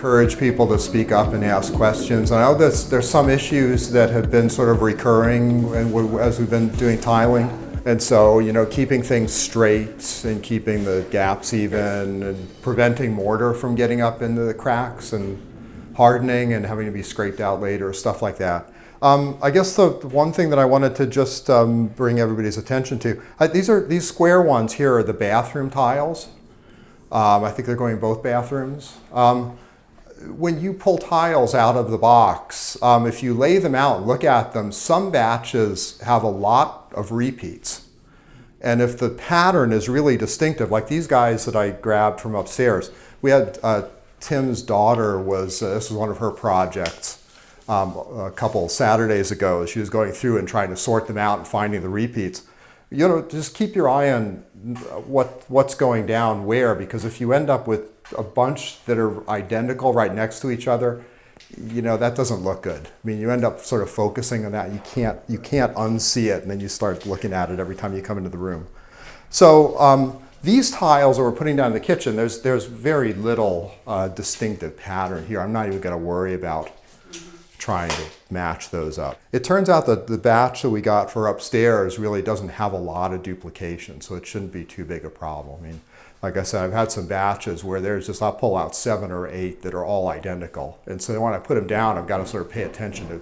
encourage people to speak up and ask questions. I know there's some issues that have been sort of recurring as we've been doing tiling. And so, keeping things straight and keeping the gaps even and preventing mortar from getting up into the cracks and hardening and having to be scraped out later, stuff like that. I guess the one thing that I wanted to just bring everybody's attention to, these square ones here are the bathroom tiles. I think they're going both bathrooms. When you pull tiles out of the box, if you lay them out and look at them, some batches have a lot of repeats. And if the pattern is really distinctive, like these guys that I grabbed from upstairs, we had Tim's daughter this was one of her projects a couple Saturdays ago. She was going through and trying to sort them out and finding the repeats. Just keep your eye on what's going down where, because if you end up with a bunch that are identical right next to each other, that doesn't look good. I mean, you end up sort of focusing on that. You can't unsee it, and then you start looking at it every time you come into the room. So these tiles that we're putting down in the kitchen, there's very little distinctive pattern here. I'm not even going to worry about trying to match those up. It turns out that the batch that we got for upstairs really doesn't have a lot of duplication, so it shouldn't be too big a problem. I mean, like I said, I've had some batches where I'll pull out 7 or 8 that are all identical. And so when I put them down, I've got to sort of pay attention to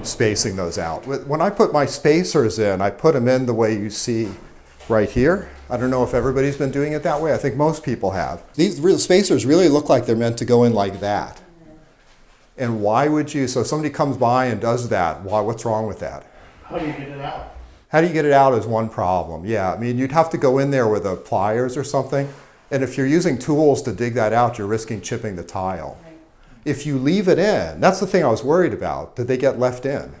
spacing those out. When I put my spacers in, I put them in the way you see right here. I don't know if everybody's been doing it that way. I think most people have. These spacers really look like they're meant to go in like that. And why would you, so if somebody comes by and does that, what's wrong with that? How do you get it out? How do you get it out is one problem. Yeah, I mean, you'd have to go in there with pliers or something. And if you're using tools to dig that out, you're risking chipping the tile. Right. If you leave it in, that's the thing I was worried about, that they get left in.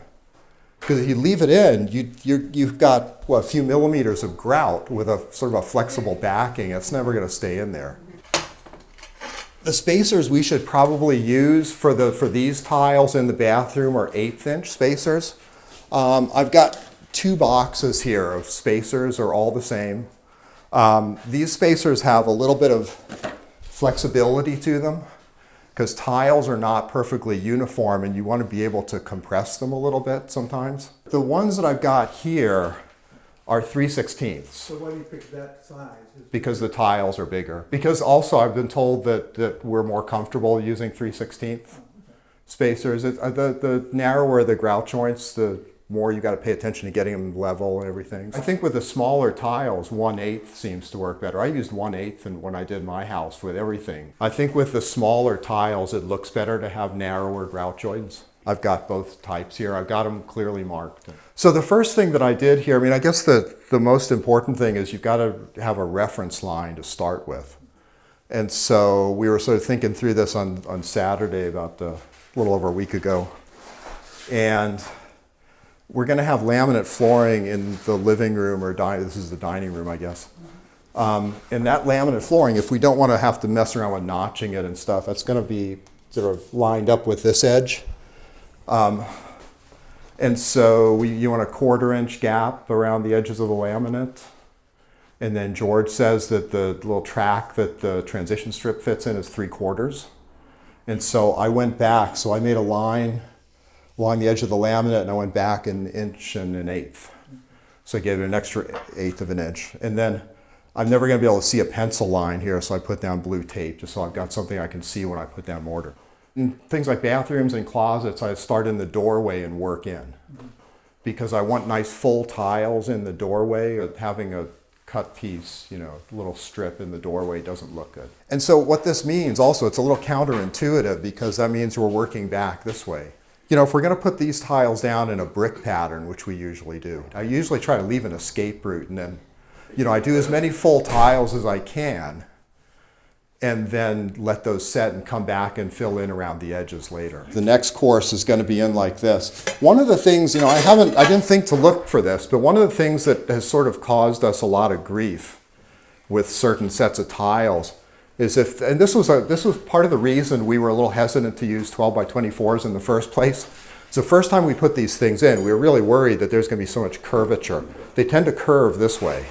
Because if you leave it in, you've got, a few millimeters of grout with a sort of a flexible backing. It's never going to stay in there. The spacers we should probably use for these tiles in the bathroom are 1/8 inch spacers. I've got 2 boxes here of spacers, are all the same. These spacers have a little bit of flexibility to them because tiles are not perfectly uniform and you want to be able to compress them a little bit sometimes. The ones that I've got here are 3/16. So why do you pick that size? Because the tiles are bigger. Because also I've been told that we're more comfortable using 3/16 spacers. The narrower the grout joints, the more you got to pay attention to getting them level and everything. I think with the smaller tiles, 1/8 seems to work better. I used 1/8 when I did my house with everything. I think with the smaller tiles, it looks better to have narrower grout joints. I've got both types here. I've got them clearly marked. So the first thing that I did here, I mean, I guess the most important thing is you've got to have a reference line to start with. And so we were sort of thinking through this on Saturday about a little over a week ago. And we're going to have laminate flooring in the living room or this is the dining room, I guess. And that laminate flooring, if we don't want to have to mess around with notching it and stuff, that's going to be sort of lined up with this edge. And so you want a 1/4 inch gap around the edges of the laminate. And then George says that the little track that the transition strip fits in is 3/4. And so I went back, so I made a line along the edge of the laminate and I went back 1 inch and 1/8. So I gave it an extra 1/8 of an inch. And then I'm never going to be able to see a pencil line here, so I put down blue tape just so I've got something I can see when I put down mortar. In things like bathrooms and closets, I start in the doorway and work in. Because I want nice full tiles in the doorway. Having a cut piece, a little strip in the doorway doesn't look good. And so what this means also, it's a little counterintuitive because that means we're working back this way. If we're going to put these tiles down in a brick pattern, which we usually do, I usually try to leave an escape route and then, I do as many full tiles as I can and then let those set and come back and fill in around the edges later. The next course is going to be in like this. One of the things, I didn't think to look for this, but one of the things that has sort of caused us a lot of grief with certain sets of tiles is and this was part of the reason we were a little hesitant to use 12 by 24s in the first place. So the first time we put these things in, we were really worried that there's going to be so much curvature. They tend to curve this way.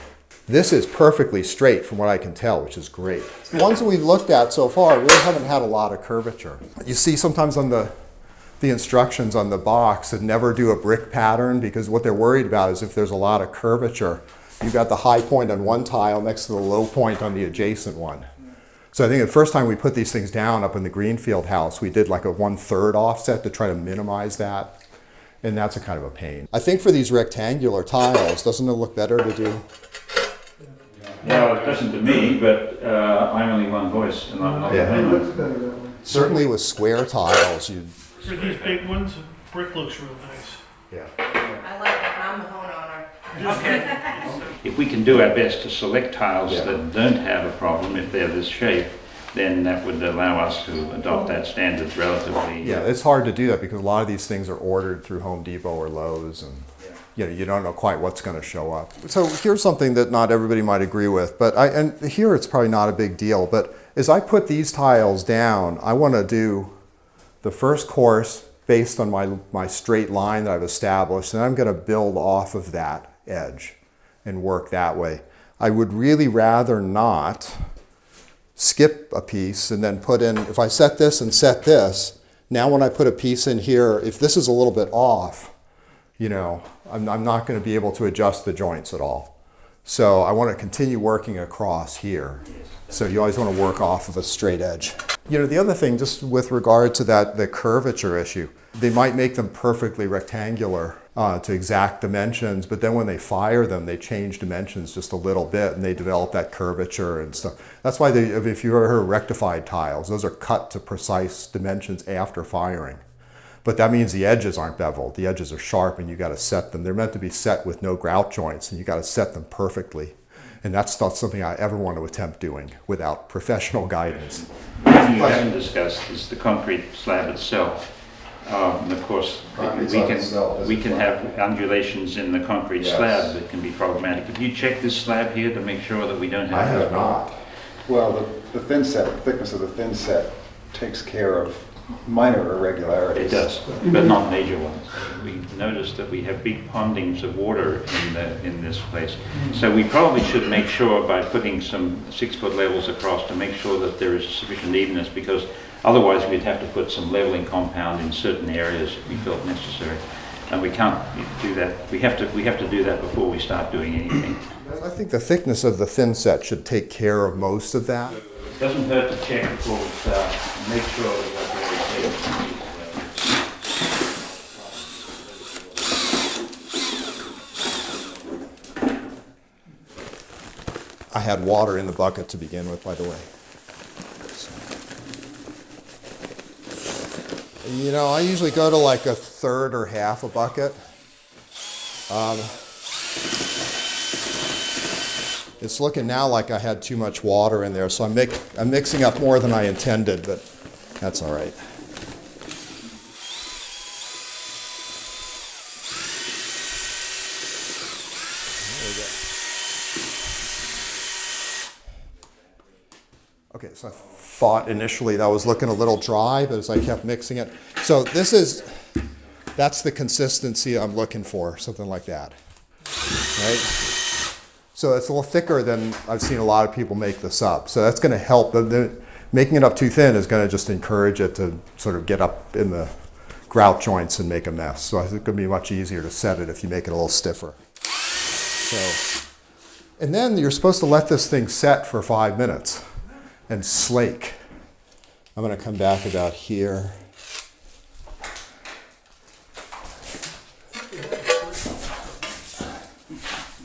This is perfectly straight from what I can tell, which is great. The ones that we've looked at so far really haven't had a lot of curvature. You see sometimes on the instructions on the box that never do a brick pattern, because what they're worried about is if there's a lot of curvature, you've got the high point on one tile next to the low point on the adjacent one. So I think the first time we put these things down up in the Greenfield house, we did like a 1/3 offset to try to minimize that. And that's a kind of a pain. I think for these rectangular tiles, doesn't it look better to do? Well, it doesn't to me, but I'm only one voice, and I'm not Yeah. It the looks better that way. Certainly with square tiles, you. For these big ones, brick looks real nice. Yeah. I like it, I'm the homeowner. If we can do our best to select tiles Yeah. that don't have a problem, if they're this shape, then that would allow us to adopt that standard relatively. Yeah, it's hard to do that because a lot of these things are ordered through Home Depot or Lowe's, and you don't know quite what's going to show up. So here's something that not everybody might agree with, but and here it's probably not a big deal. But as I put these tiles down, I want to do the first course based on my straight line that I've established, and I'm going to build off of that edge and work that way. I would really rather not skip a piece and then put in, if I set this and set this, now when I put a piece in here, if this is a little bit off, I'm not going to be able to adjust the joints at all. So I want to continue working across here. So you always want to work off of a straight edge. The other thing, just with regard to the curvature issue, they might make them perfectly rectangular to exact dimensions, but then when they fire them, they change dimensions just a little bit and they develop that curvature and stuff. That's why if you ever heard of rectified tiles, those are cut to precise dimensions after firing. But that means the edges aren't beveled. The edges are sharp and you got to set them. They're meant to be set with no grout joints and you got to set them perfectly. And that's not something I ever want to attempt doing without professional guidance. One thing you haven't discussed is the concrete slab itself. And of course, we can have undulations in the concrete slab that can be problematic. Have you checked this slab here to make sure that we don't have? I have not. Well, the thin set, the thickness of the thin set takes care of minor irregularities. It does, but not major ones. We noticed that we have big pondings of water in this place. So we probably should make sure by putting some 6-foot levels across to make sure that there is sufficient evenness, because otherwise we'd have to put some leveling compound in certain areas if we felt necessary. And we can't do that. We have to do that before we start doing anything. I think the thickness of the thin set should take care of most of that. It doesn't hurt to check before we start. Make sure that what we're I had water in the bucket to begin with, by the way. I usually go to like a third or half a bucket. It's looking now like I had too much water in there, so I'm mixing up more than I intended, but that's all right. Okay, so I thought initially that was looking a little dry, but as I kept mixing it. So that's the consistency I'm looking for, something like that, right? So it's a little thicker than I've seen a lot of people make this up. So that's going to help. Making it up too thin is going to just encourage it to sort of get up in the grout joints and make a mess. So I think it's going to be much easier to set it if you make it a little stiffer. And then you're supposed to let this thing set for 5 minutes and slake. I'm going to come back about here.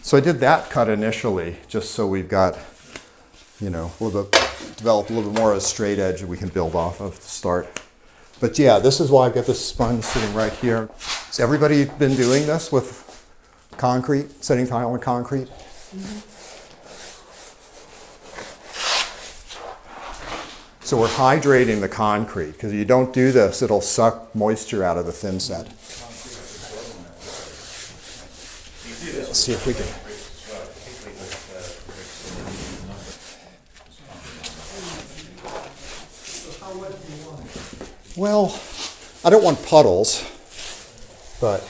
So I did that cut initially, just so we've got, develop a little bit more of a straight edge that we can build off of to start. But yeah, this is why I've got this sponge sitting right here. Has everybody been doing this with concrete, setting tile in concrete? Mm-hmm. So we're hydrating the concrete, because if you don't do this, it'll suck moisture out of the thin set. Let's see if we can. Well, I don't want puddles, but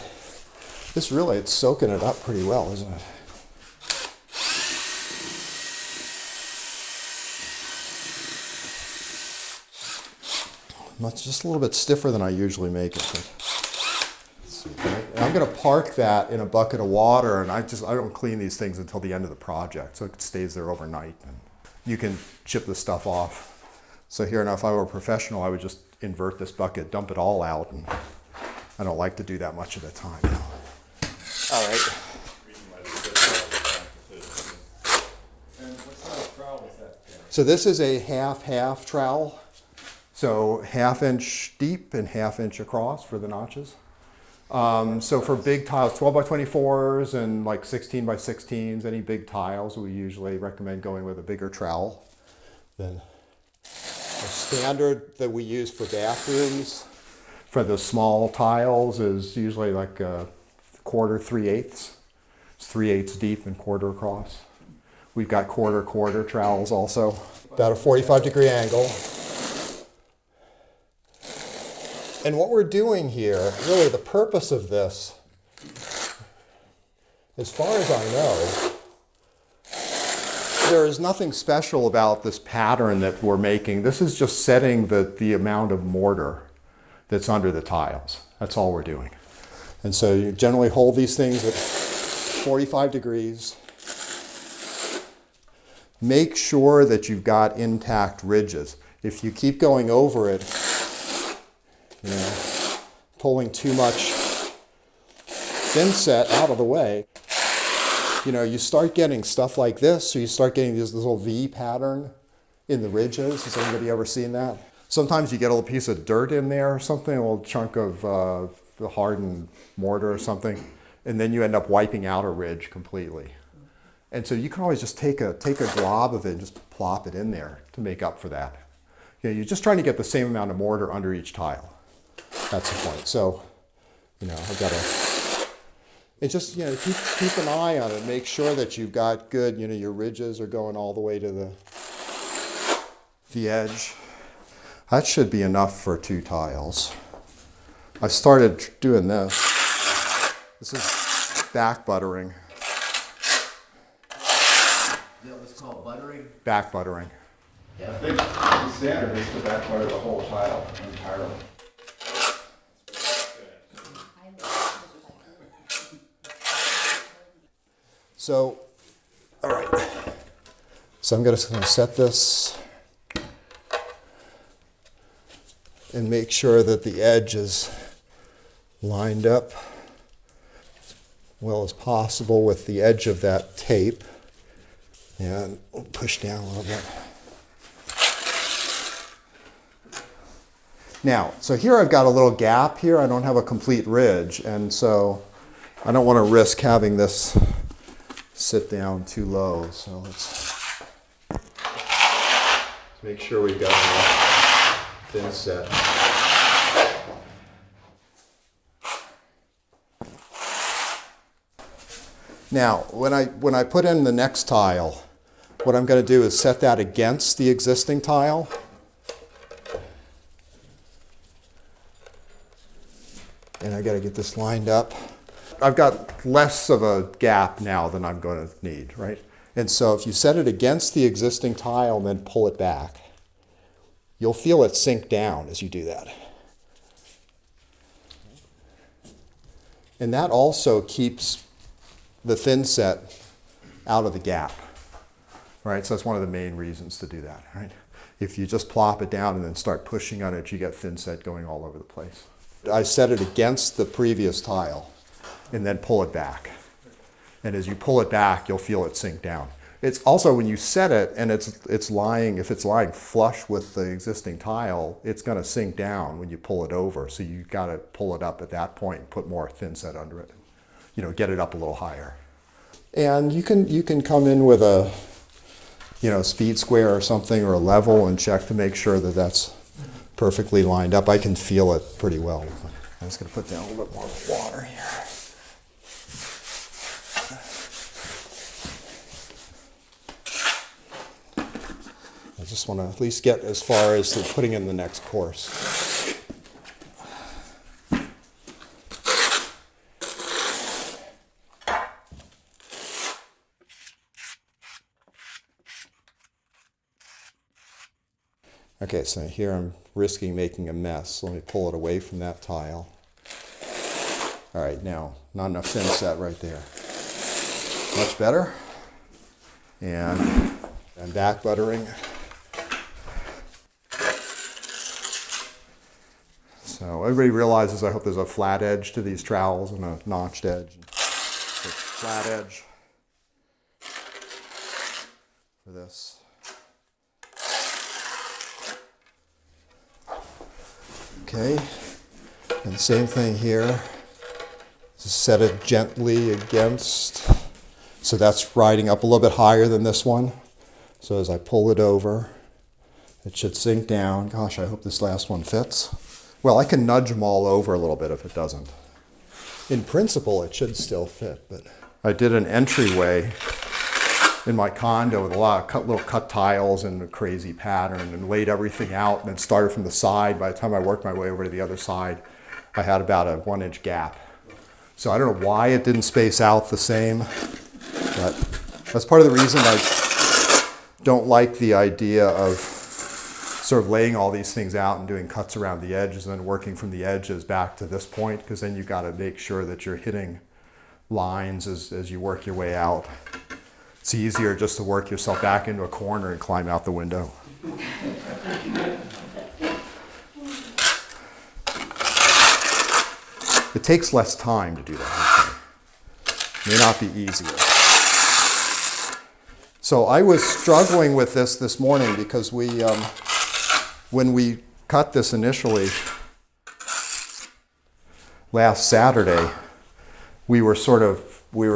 it's soaking it up pretty well, isn't it? just a little bit stiffer than I usually make it. But let's see. And I'm going to park that in a bucket of water, and I don't clean these things until the end of the project, so it stays there overnight. And you can chip the stuff off. So here now, if I were a professional, I would just invert this bucket, dump it all out, and I don't like to do that much at a time. All right. And what size trowel is that? So this is a half-half trowel. So 1/2 inch deep and 1/2 inch across for the notches. So for big tiles, 12 by 24s and like 16 by 16s, any big tiles, we usually recommend going with a bigger trowel than the standard that we use for bathrooms. For the small tiles is usually like a 1/4, 3/8. It's 3/8 deep and 1/4 across. We've got 1/4 trowels also. About a 45-degree angle. And what we're doing here, really the purpose of this, as far as I know, there is nothing special about this pattern that we're making. This is just setting the amount of mortar that's under the tiles. That's all we're doing. And so you generally hold these things at 45 degrees. Make sure that you've got intact ridges. If you keep going over it, you know, pulling too much thin set out of the way, you know, you start getting stuff like this, so you start getting this little V pattern in the ridges. Has anybody ever seen that? Sometimes you get a little piece of dirt in there or something, a little chunk of the hardened mortar or something, and then you end up wiping out a ridge completely. And so you can always just take a glob of it and just plop it in there to make up for that. You know, you're just trying to get the same amount of mortar under each tile. That's the point. So, you know, I've got to, it's just, you know, keep an eye on it. Make sure that you've got good, you know, your ridges are going all the way to the edge. That should be enough for 2 tiles. I started doing this. This is back buttering. Is that what's called buttering? Back buttering. I think the standard is to back butter the whole tile entirely. So, all right. So I'm just going to set this and make sure that the edge is lined up well as possible with the edge of that tape. And we'll push down a little bit. Now, so here I've got a little gap here. I don't have a complete ridge, and so I don't want to risk having this sit down too low. So let's make sure we've got enough thin set. Now, when I put in the next tile, what I'm going to do is set that against the existing tile. And I got to get this lined up. I've got less of a gap now than I'm going to need, right? And so if you set it against the existing tile and then pull it back, you'll feel it sink down as you do that. And that also keeps the thin set out of the gap, right? So that's one of the main reasons to do that, right? If you just plop it down and then start pushing on it, you get thin set going all over the place. I set it against the previous tile and then pull it back. And as you pull it back, you'll feel it sink down. It's also when you set it and it's lying, if it's lying flush with the existing tile, it's going to sink down when you pull it over. So you got to pull it up at that point and put more thin set under it. You know, get it up a little higher. And you can come in with a, you know, speed square or something or a level and check to make sure that that's perfectly lined up. I can feel it pretty well. I'm just going to put down a little bit more water here. I just want to at least get as far as putting in the next course. Okay, so here I'm risking making a mess. Let me pull it away from that tile. All right, now, not enough thin set right there. Much better. And I'm back buttering. So everybody realizes, I hope there's a flat edge to these trowels and a notched edge. So flat edge for this. Okay, and same thing here. Just set it gently against. So that's riding up a little bit higher than this one. So as I pull it over, it should sink down. Gosh, I hope this last one fits. Well, I can nudge them all over a little bit if it doesn't. In principle, it should still fit, but I did an entryway in my condo with a lot of little cut tiles and a crazy pattern, and laid everything out and then started from the side. By the time I worked my way over to the other side, I had about a 1-inch gap. So I don't know why it didn't space out the same, but that's part of the reason I don't like the idea of sort of laying all these things out and doing cuts around the edges and then working from the edges back to this point, because then you've got to make sure that you're hitting lines as you work your way out. It's easier just to work yourself back into a corner and climb out the window. It takes less time to do that. It may not be easier. So I was struggling with this morning because when we cut this initially last Saturday, we were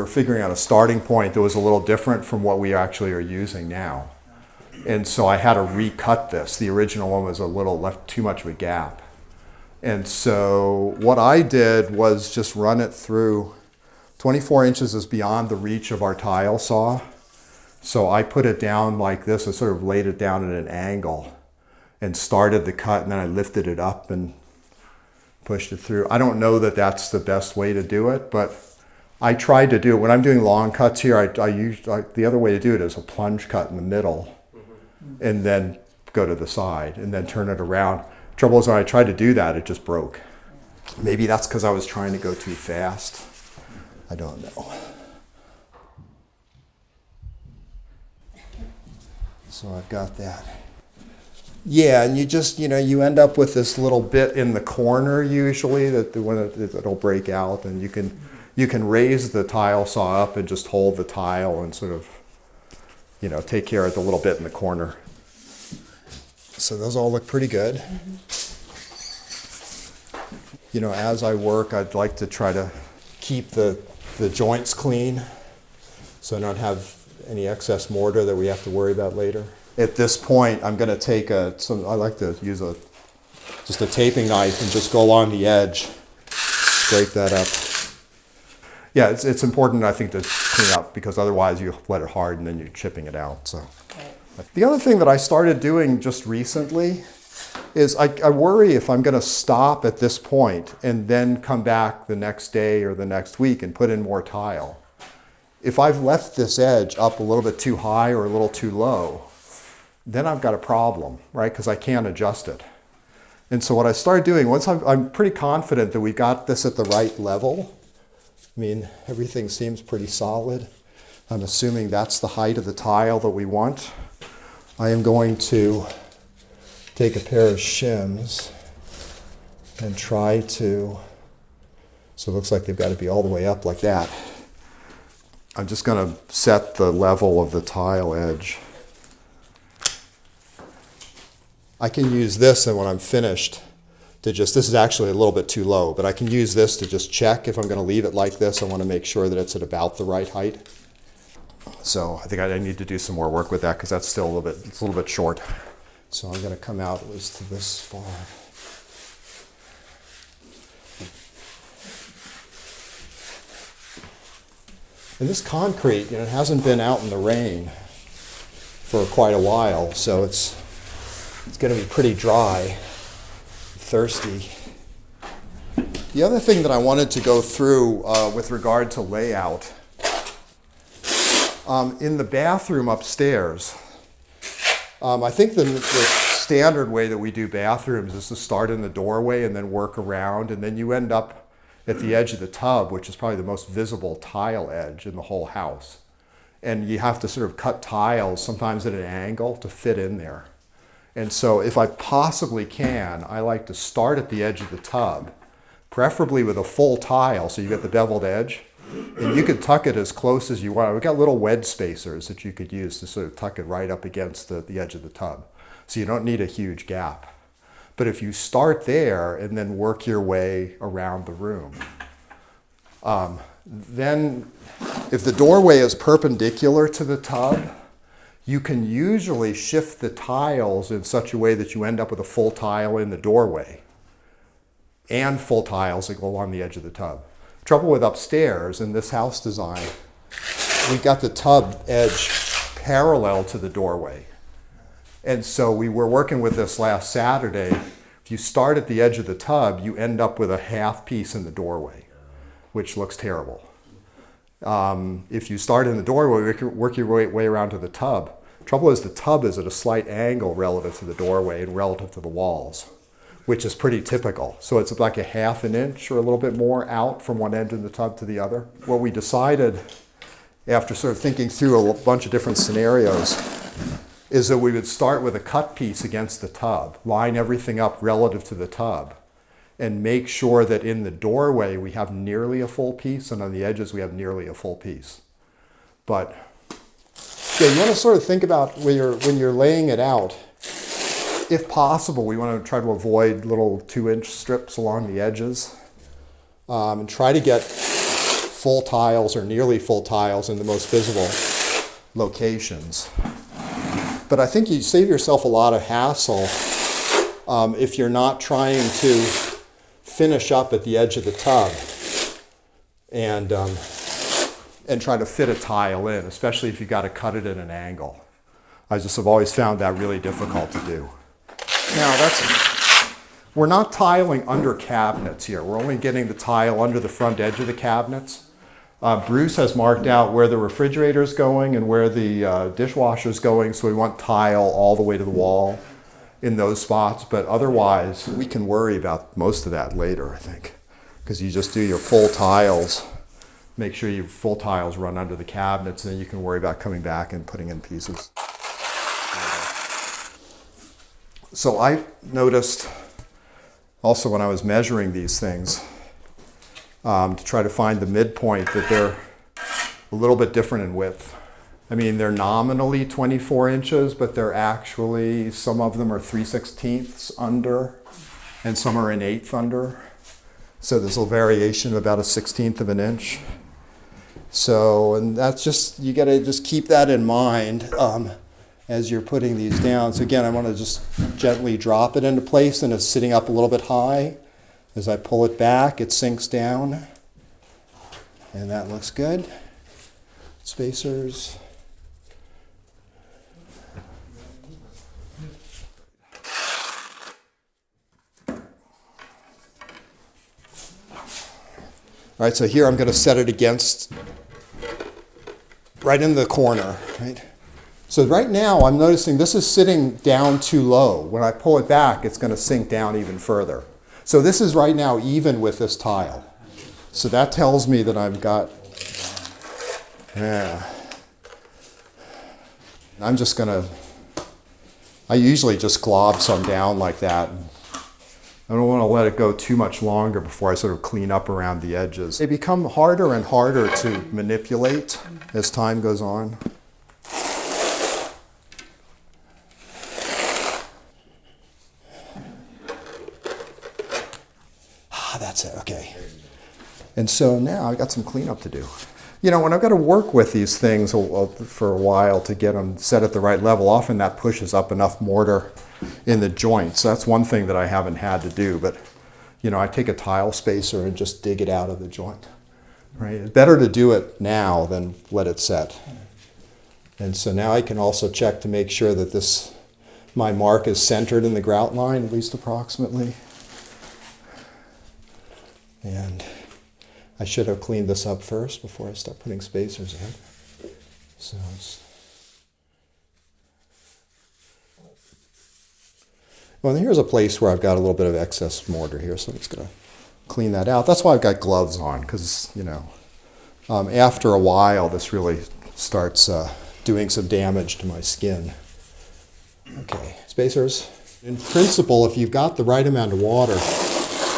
figuring out a starting point that was a little different from what we actually are using now. And so I had to recut this. The original one was left too much of a gap. And so what I did was just run it through. 24 inches is beyond the reach of our tile saw. So I put it down like this and sort of laid it down at an angle and started the cut, and then I lifted it up and pushed it through. I don't know that that's the best way to do it, but I tried to do it. When I'm doing long cuts here, the other way to do it is a plunge cut in the middle and then go to the side and then turn it around. Trouble is, when I tried to do that, it just broke. Maybe that's because I was trying to go too fast. I don't know. So I've got that. Yeah, and you end up with this little bit in the corner usually it'll break out, and you can raise the tile saw up and just hold the tile and sort of, take care of the little bit in the corner. So those all look pretty good. As I work, I'd like to try to keep the joints clean so I don't have any excess mortar that we have to worry about later. At this point, I'm going to take I like to use just a taping knife and just go along the edge, break that up. Yeah, it's important, I think, to clean up, because otherwise you let it harden and you're chipping it out. So the other thing that I started doing just recently is I worry if I'm going to stop at this point and then come back the next day or the next week and put in more tile. If I've left this edge up a little bit too high or a little too low, then I've got a problem, right? Because I can't adjust it. And so what I started doing, once I'm pretty confident that we got this at the right level, I mean, everything seems pretty solid. I'm assuming that's the height of the tile that we want. I am going to take a pair of shims and try to, so it looks like they've got to be all the way up like that. I'm just going to set the level of the tile edge. I can use this, and when I'm finished, this is actually a little bit too low, but I can use this to just check if I'm going to leave it like this. I want to make sure that it's at about the right height. So I think I need to do some more work with that, because that's still a little bit short. So I'm going to come out at least to this far. And this concrete, it hasn't been out in the rain for quite a while, so it's going to be pretty dry, thirsty. The other thing that I wanted to go through with regard to layout, in the bathroom upstairs, I think the standard way that we do bathrooms is to start in the doorway and then work around, and then you end up at the edge of the tub, which is probably the most visible tile edge in the whole house. And you have to sort of cut tiles, sometimes at an angle, to fit in there. And so if I possibly can, I like to start at the edge of the tub, preferably with a full tile so you get the beveled edge. And you could tuck it as close as you want. We've got little wedge spacers that you could use to sort of tuck it right up against the edge of the tub. So you don't need a huge gap. But if you start there and then work your way around the room, then if the doorway is perpendicular to the tub, you can usually shift the tiles in such a way that you end up with a full tile in the doorway and full tiles that go along the edge of the tub. Trouble with upstairs in this house design, we got the tub edge parallel to the doorway. And so we were working with this last Saturday. If you start at the edge of the tub, you end up with a half piece in the doorway, which looks terrible. If you start in the doorway, work your way around to the tub. Trouble is the tub is at a slight angle relative to the doorway and relative to the walls, which is pretty typical. So it's like a half an inch or a little bit more out from one end of the tub to the other. What we decided after sort of thinking through a bunch of different scenarios is that we would start with a cut piece against the tub, line everything up relative to the tub, and make sure that in the doorway we have nearly a full piece and on the edges we have nearly a full piece. But yeah, you want to sort of think about when you're laying it out, if possible, we want to try to avoid little 2-inch strips along the edges and try to get full tiles or nearly full tiles in the most visible locations. But I think you save yourself a lot of hassle if you're not trying to finish up at the edge of the tub and try to fit a tile in, especially if you've got to cut it at an angle. I just have always found that really difficult to do. Now we're not tiling under cabinets here. We're only getting the tile under the front edge of the cabinets. Bruce has marked out where the refrigerator's going and where the dishwasher's going, so we want tile all the way to the wall in those spots. But otherwise, we can worry about most of that later, I think, because you just do your full tiles. Make sure your full tiles run under the cabinets, and then you can worry about coming back and putting in pieces. So I noticed also when I was measuring these things to try to find the midpoint that they're a little bit different in width. I mean, they're nominally 24 inches, but they're actually, some of them are 3/16 under and some are an 1/8 under. So there's a variation of about a 1/16 of an inch. So, and that's just, you got to just keep that in mind as you're putting these down. So again, I want to just gently drop it into place, and it's sitting up a little bit high. As I pull it back, it sinks down, and that looks good. Spacers. All right, so here I'm going to set it against, right in the corner, right? So right now I'm noticing this is sitting down too low. When I pull it back, it's going to sink down even further. So this is right now even with this tile. So that tells me that I've got, yeah. I'm just going to, I usually just glob some down like that. I don't want to let it go too much longer before I sort of clean up around the edges. They become harder and harder to manipulate as time goes on. That's it, okay. And so now I've got some cleanup to do. You know, when I've got to work with these things for a while to get them set at the right level, often that pushes up enough mortar in the joints. That's one thing that I haven't had to do, but you know, I take a tile spacer and just dig it out of the joint. Right? It's better to do it now than let it set. And so now I can also check to make sure that this, my mark is centered in the grout line, at least approximately. And I should have cleaned this up first before I start putting spacers in. So Well, here's a place where I've got a little bit of excess mortar here, so I'm just going to clean that out. That's why I've got gloves on, because, you know, after a while, this really starts doing some damage to my skin. Okay, spacers. In principle, if you've got the right amount of water,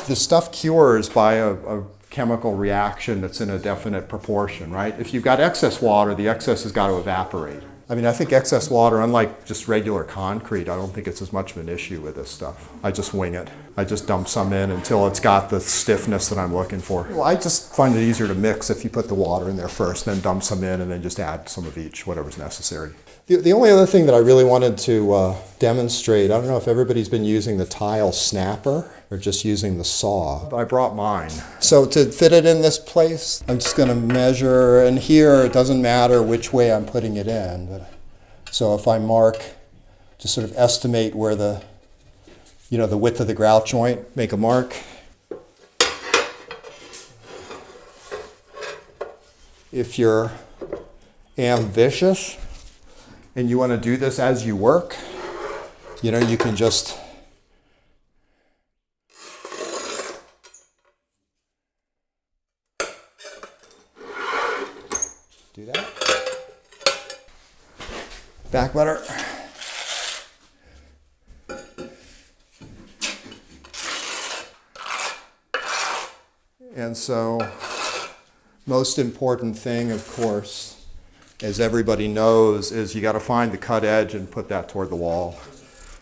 the stuff cures by a chemical reaction that's in a definite proportion, right? If you've got excess water, the excess has got to evaporate. I mean, I think excess water, unlike just regular concrete, I don't think it's as much of an issue with this stuff. I just wing it. I just dump some in until it's got the stiffness that I'm looking for. Well, I just find it easier to mix if you put the water in there first, then dump some in, and then just add some of each, whatever's necessary. The only other thing that I really wanted to demonstrate, I don't know if everybody's been using the tile snapper or just using the saw. I brought mine. So to fit it in this place, I'm just going to measure, and here it doesn't matter which way I'm putting it in. But so if I mark, just sort of estimate where the width of the grout joint, make a mark. If you're ambitious and you want to do this as you work, you can just do that. Back butter. And so, most important thing, of course, as everybody knows, is you got to find the cut edge and put that toward the wall.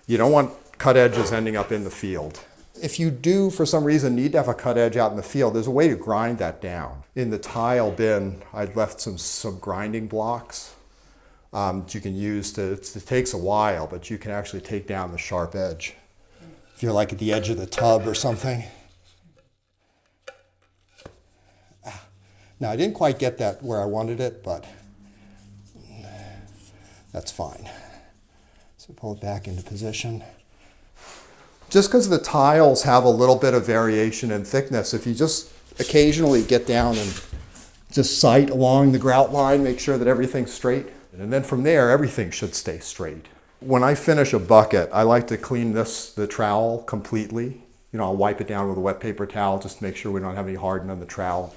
You don't want cut edges ending up in the field. If you do, for some reason, need to have a cut edge out in the field, there's a way to grind that down. In the tile bin, I'd left some grinding blocks that you can use it takes a while, but you can actually take down the sharp edge. If you're like at the edge of the tub or something. Now, I didn't quite get that where I wanted it, but that's fine. So pull it back into position. Just because the tiles have a little bit of variation in thickness, if you just occasionally get down and just sight along the grout line, make sure that everything's straight. And then from there, everything should stay straight. When I finish a bucket, I like to clean the trowel completely. I'll wipe it down with a wet paper towel just to make sure we don't have any hardening on the trowel.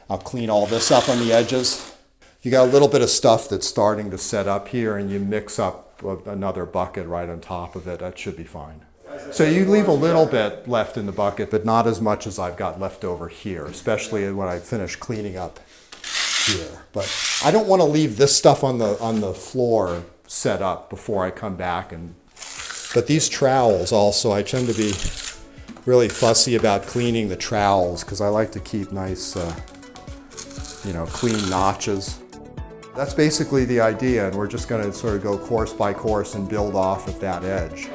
I'll clean all this up on the edges. You got a little bit of stuff that's starting to set up here, and you mix up another bucket right on top of it. That should be fine. So you leave a little bit left in the bucket, but not as much as I've got left over here, especially when I finish cleaning up here. But I don't want to leave this stuff on the floor set up before I come back. But these trowels also, I tend to be really fussy about cleaning the trowels because I like to keep nice, clean notches. That's basically the idea, and we're just going to sort of go course by course and build off of that edge.